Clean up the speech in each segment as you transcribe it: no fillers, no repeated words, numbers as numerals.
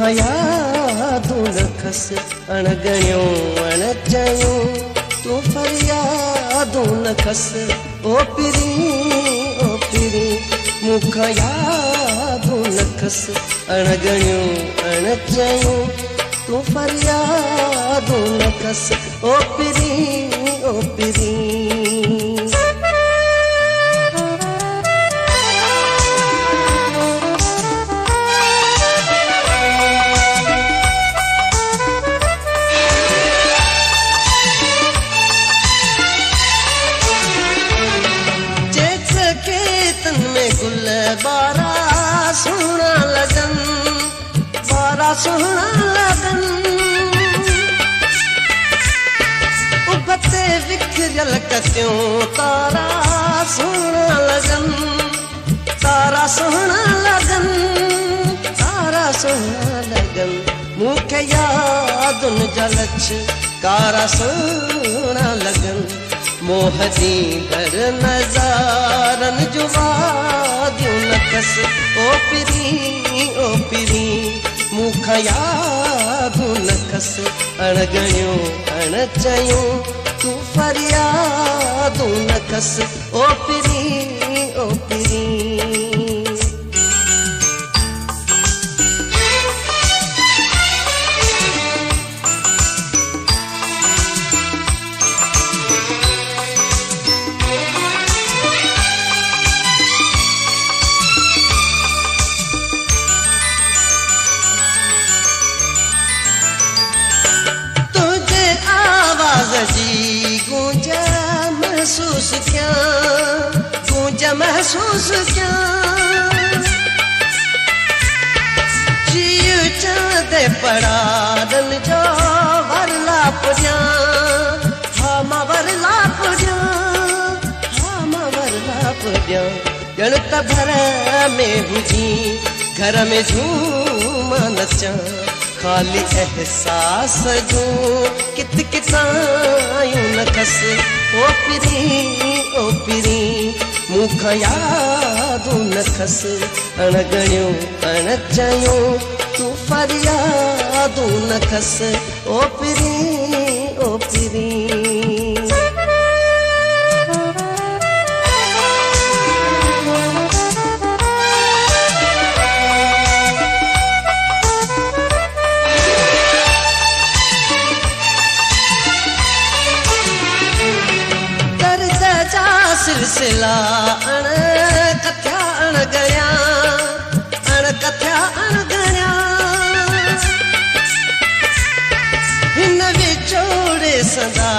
मूंखां यादूं न खस अणगणियूं अणचयूं तूं फरियादूं न खस ओ पिरी मूंखां यादूं न खस अणगणियूं अणचयूं तूं फरियादूं न खस ओ पिरी गुल बारा सोहना लगन उबते विखरियल कतियूं तारा सोहना लगन मूंखे यादुनि जा लचकारा सोहना लगन मोह दींदर नज़ारनि जो वादियूं न कस ओ पिरी मूंखां यादूं न खस अणगणियूं अणचयूं तूं फरियादूं न खस ओ पिरी जी गूंज महसूस क्या जीव चांद पड़ादन जो वरलाप जा हाँ वरलाप जा ॼण त भर में हुजी घर में झूम नचा खाली एहसास जूं कित कितायूं न खस ओ पिरी मूंखां यादूं न खस अणगणियूं अणचयूं तूं फरियादूं न खस ओ पिरी सिलसिला अण कथिया अणगणिया हिन विछोड़े सदा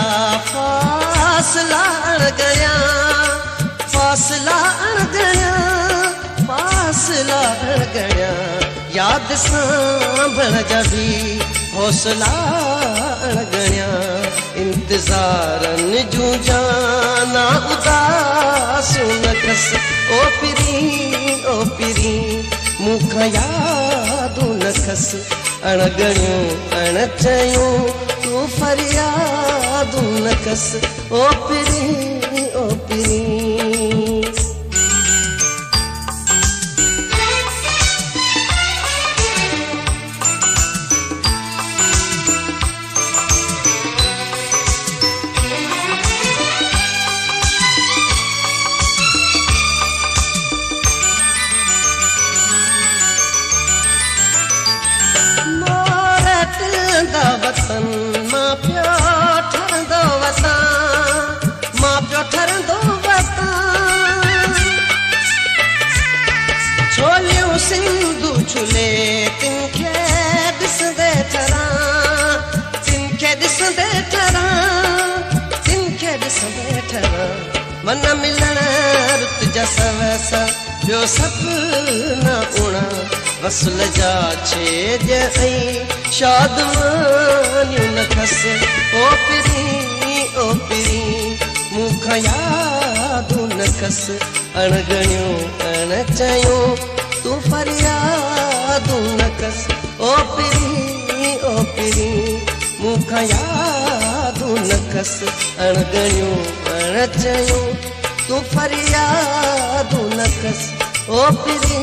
फासला अणगणिया याद सांभण जा भी हौसला अणगणिया इंतज़ारनि जूं जाना उदासूं न खस ओ पिरी मूंखां यादूं न खस अणगणियूं अणचयूं तूं फरियादूं न खस ओ पिरी वतन मां पियो ठरंदो वतन छोलियूं सिंधू छुले तिनखे ॾिसंदे ठरां मन मिलण रुत जा सवस ॿियो सपना उणा वसल जा छेज ऐं शादमानियूं न खस ओ पिरी मूंखां यादूं न खस अणगणियूं अणचयूं तूं फरियादूं न खस ओ पिरी मूंखां यादूं न खस अणगणियूं अणचयूं तूं फरियादूं न खस ओ पिरी